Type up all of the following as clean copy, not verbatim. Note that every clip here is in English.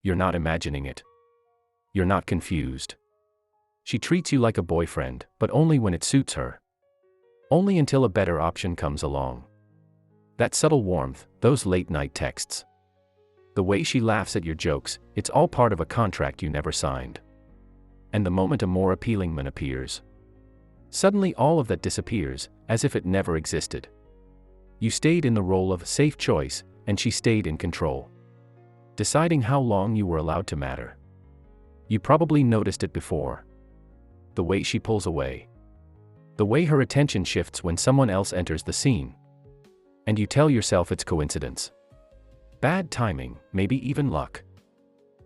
You're not imagining it. You're not confused. She treats you like a boyfriend, but only when it suits her. Only until a better option comes along. That subtle warmth, those late-night texts. The way she laughs at your jokes, it's all part of a contract you never signed. And the moment a more appealing man appears, suddenly all of that disappears, as if it never existed. You stayed in the role of safe choice, and she stayed in control, deciding how long you were allowed to matter. You probably noticed it before. The way she pulls away. The way her attention shifts when someone else enters the scene. And you tell yourself it's coincidence. Bad timing, maybe even luck.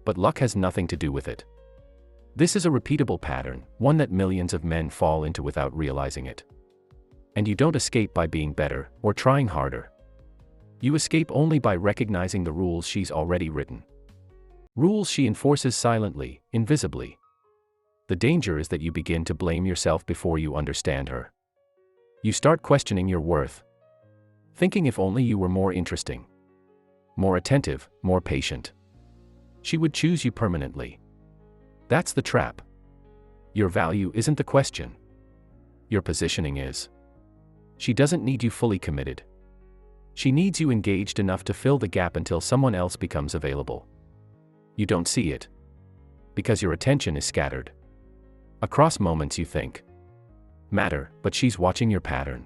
But luck has nothing to do with it. This is a repeatable pattern, one that millions of men fall into without realizing it. And you don't escape by being better, or trying harder. You escape only by recognizing the rules she's already written. Rules she enforces silently, invisibly. The danger is that you begin to blame yourself before you understand her. You start questioning your worth. Thinking if only you were more interesting, more attentive, more patient, she would choose you permanently. That's the trap. Your value isn't the question. Your positioning is. She doesn't need you fully committed. She needs you engaged enough to fill the gap until someone else becomes available. You don't see it. Because your attention is scattered across moments you think matter, but she's watching your pattern,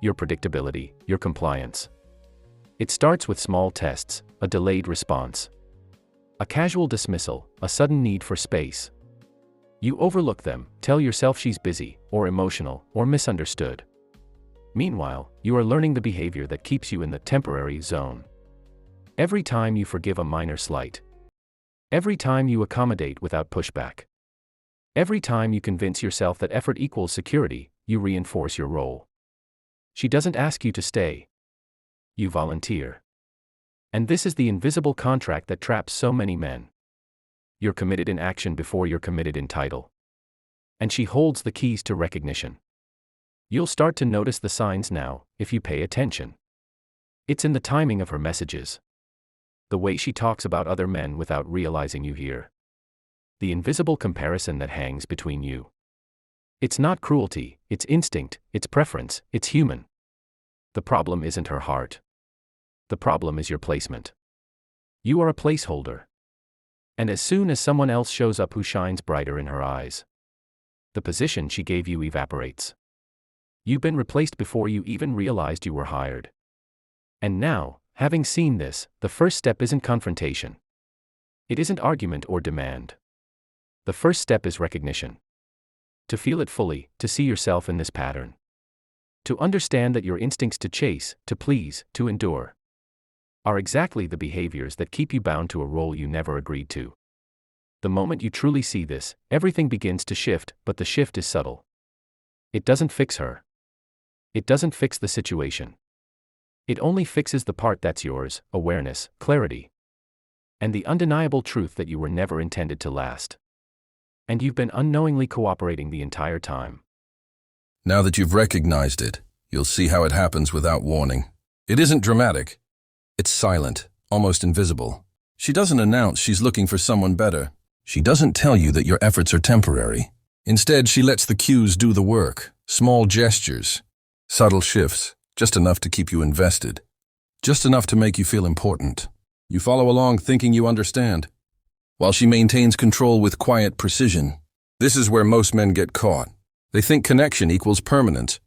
your predictability, your compliance. It starts with small tests, a delayed response, a casual dismissal, a sudden need for space. You overlook them, tell yourself she's busy, or emotional, or misunderstood. Meanwhile, you are learning the behavior that keeps you in the temporary zone. Every time you forgive a minor slight, every time you accommodate without pushback, every time you convince yourself that effort equals security, you reinforce your role. She doesn't ask you to stay. You volunteer. And this is the invisible contract that traps so many men. You're committed in action before you're committed in title. And she holds the keys to recognition. You'll start to notice the signs now, if you pay attention. It's in the timing of her messages. The way she talks about other men without realizing you hear. The invisible comparison that hangs between you. It's not cruelty, it's instinct, it's preference, it's human. The problem isn't her heart. The problem is your placement. You are a placeholder. And as soon as someone else shows up who shines brighter in her eyes, the position she gave you evaporates. You've been replaced before you even realized you were hired. And now, having seen this, the first step isn't confrontation. It isn't argument or demand. The first step is recognition. To feel it fully, to see yourself in this pattern. To understand that your instincts to chase, to please, to endure, are exactly the behaviors that keep you bound to a role you never agreed to. The moment you truly see this, everything begins to shift, but the shift is subtle. It doesn't fix her. It doesn't fix the situation. It only fixes the part that's yours, awareness, clarity, and the undeniable truth that you were never intended to last. And you've been unknowingly cooperating the entire time. Now that you've recognized it, you'll see how it happens without warning. It isn't dramatic. It's silent, almost invisible. She doesn't announce she's looking for someone better. She doesn't tell you that your efforts are temporary. Instead, she lets the cues do the work. Small gestures, subtle shifts, just enough to keep you invested. Just enough to make you feel important. You follow along thinking you understand, while she maintains control with quiet precision. This is where most men get caught. They think connection equals permanence.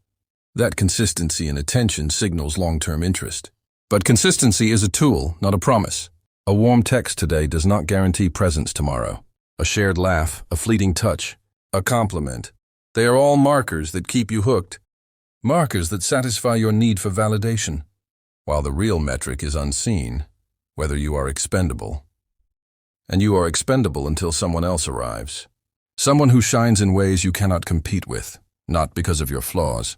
That consistency and attention signals long-term interest. But consistency is a tool, not a promise. A warm text today does not guarantee presence tomorrow. A shared laugh, a fleeting touch, a compliment. They are all markers that keep you hooked. Markers that satisfy your need for validation. While the real metric is unseen, whether you are expendable. And you are expendable until someone else arrives. Someone who shines in ways you cannot compete with, not because of your flaws,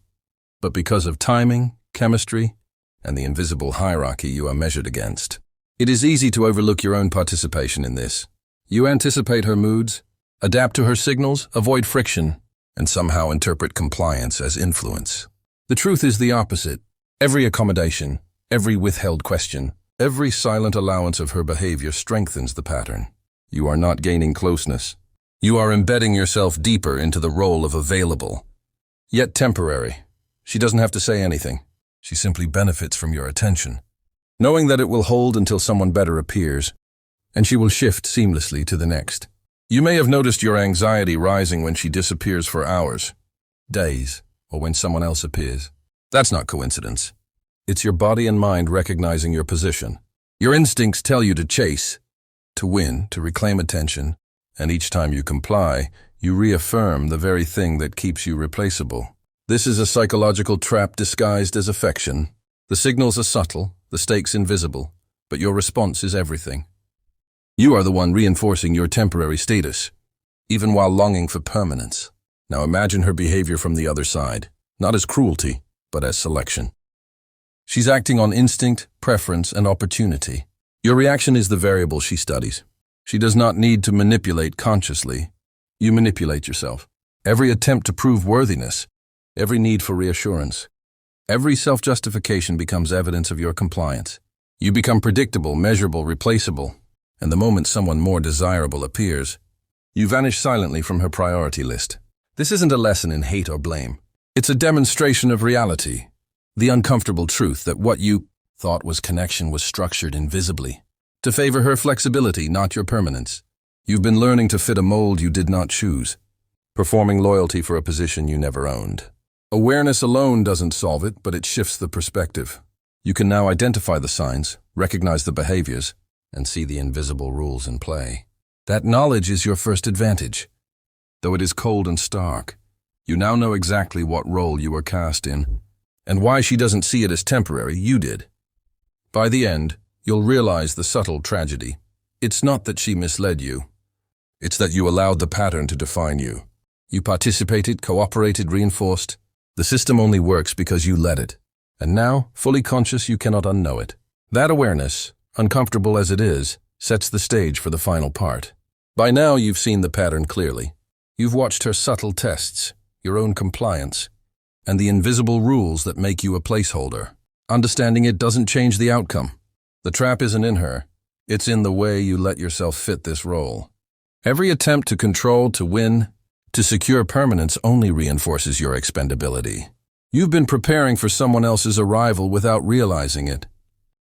but because of timing, chemistry, and the invisible hierarchy you are measured against. It is easy to overlook your own participation in this. You anticipate her moods, adapt to her signals, avoid friction, and somehow interpret compliance as influence. The truth is the opposite. Every accommodation, every withheld question, Every silent allowance of her behavior strengthens the pattern. You are not gaining closeness. You are embedding yourself deeper into the role of available, yet temporary. She doesn't have to say anything. She simply benefits from your attention, knowing that it will hold until someone better appears, and she will shift seamlessly to the next. You may have noticed your anxiety rising when she disappears for hours, days, or when someone else appears. That's not coincidence. It's your body and mind recognizing your position. Your instincts tell you to chase, to win, to reclaim attention, and each time you comply, you reaffirm the very thing that keeps you replaceable. This is a psychological trap disguised as affection. The signals are subtle, the stakes invisible, but your response is everything. You are the one reinforcing your temporary status, even while longing for permanence. Now imagine her behavior from the other side, not as cruelty, but as selection. She's acting on instinct, preference, and opportunity. Your reaction is the variable she studies. She does not need to manipulate consciously. You manipulate yourself. Every attempt to prove worthiness, every need for reassurance, every self-justification becomes evidence of your compliance. You become predictable, measurable, replaceable, and the moment someone more desirable appears, you vanish silently from her priority list. This isn't a lesson in hate or blame. It's a demonstration of reality. The uncomfortable truth that what you thought was connection was structured invisibly to favor her flexibility, not your permanence. You've been learning to fit a mold you did not choose, performing loyalty for a position you never owned. Awareness alone doesn't solve it, but it shifts the perspective. You can now identify the signs, recognize the behaviors, and see the invisible rules in play. That knowledge is your first advantage. Though it is cold and stark, you now know exactly what role you were cast in, and why she doesn't see it as temporary. You did. By the end, you'll realize the subtle tragedy. It's not that she misled you. It's that you allowed the pattern to define you. You participated, cooperated, reinforced. The system only works because you let it. And now, fully conscious, you cannot unknow it. That awareness, uncomfortable as it is, sets the stage for the final part. By now, you've seen the pattern clearly. You've watched her subtle tests, your own compliance, and the invisible rules that make you a placeholder. Understanding it doesn't change the outcome. The trap isn't in her. It's in the way you let yourself fit this role. Every attempt to control, to win, to secure permanence only reinforces your expendability. You've been preparing for someone else's arrival without realizing it,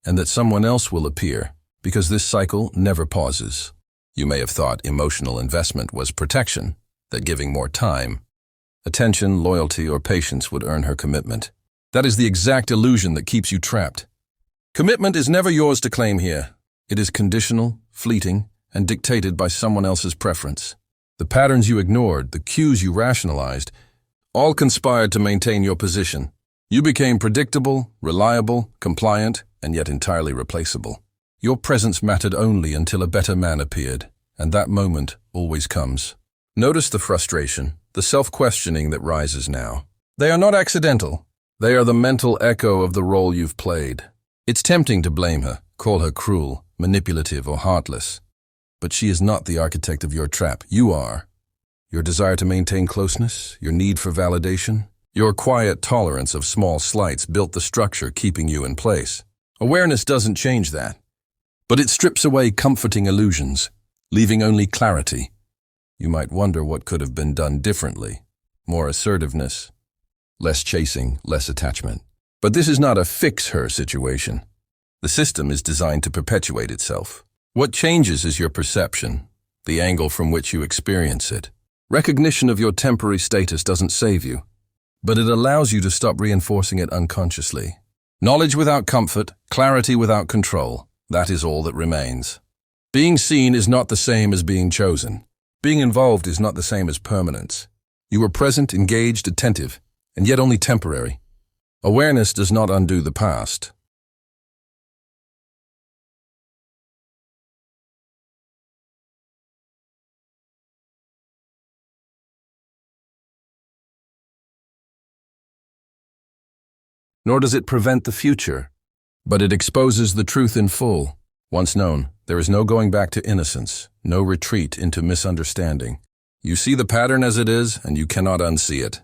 and that someone else will appear, because this cycle never pauses. You may have thought emotional investment was protection, that giving more time, attention, loyalty, or patience would earn her commitment. That is the exact illusion that keeps you trapped. Commitment is never yours to claim here. It is conditional, fleeting, and dictated by someone else's preference. The patterns you ignored, the cues you rationalized, all conspired to maintain your position. You became predictable, reliable, compliant, and yet entirely replaceable. Your presence mattered only until a better man appeared, and that moment always comes. Notice the frustration, the self-questioning that rises now. They are not accidental. They are the mental echo of the role you've played. It's tempting to blame her, call her cruel, manipulative, or heartless. But she is not the architect of your trap. You are. Your desire to maintain closeness, your need for validation, your quiet tolerance of small slights built the structure keeping you in place. Awareness doesn't change that, but it strips away comforting illusions, leaving only clarity. You might wonder what could have been done differently. More assertiveness, less chasing, less attachment. But this is not a fix-her situation. The system is designed to perpetuate itself. What changes is your perception, the angle from which you experience it. Recognition of your temporary status doesn't save you, but it allows you to stop reinforcing it unconsciously. Knowledge without comfort, clarity without control, that is all that remains. Being seen is not the same as being chosen. Being involved is not the same as permanence. You are present, engaged, attentive, and yet only temporary. Awareness does not undo the past. Nor does it prevent the future, but it exposes the truth in full. Once known, there is no going back to innocence, no retreat into misunderstanding. You see the pattern as it is, and you cannot unsee it.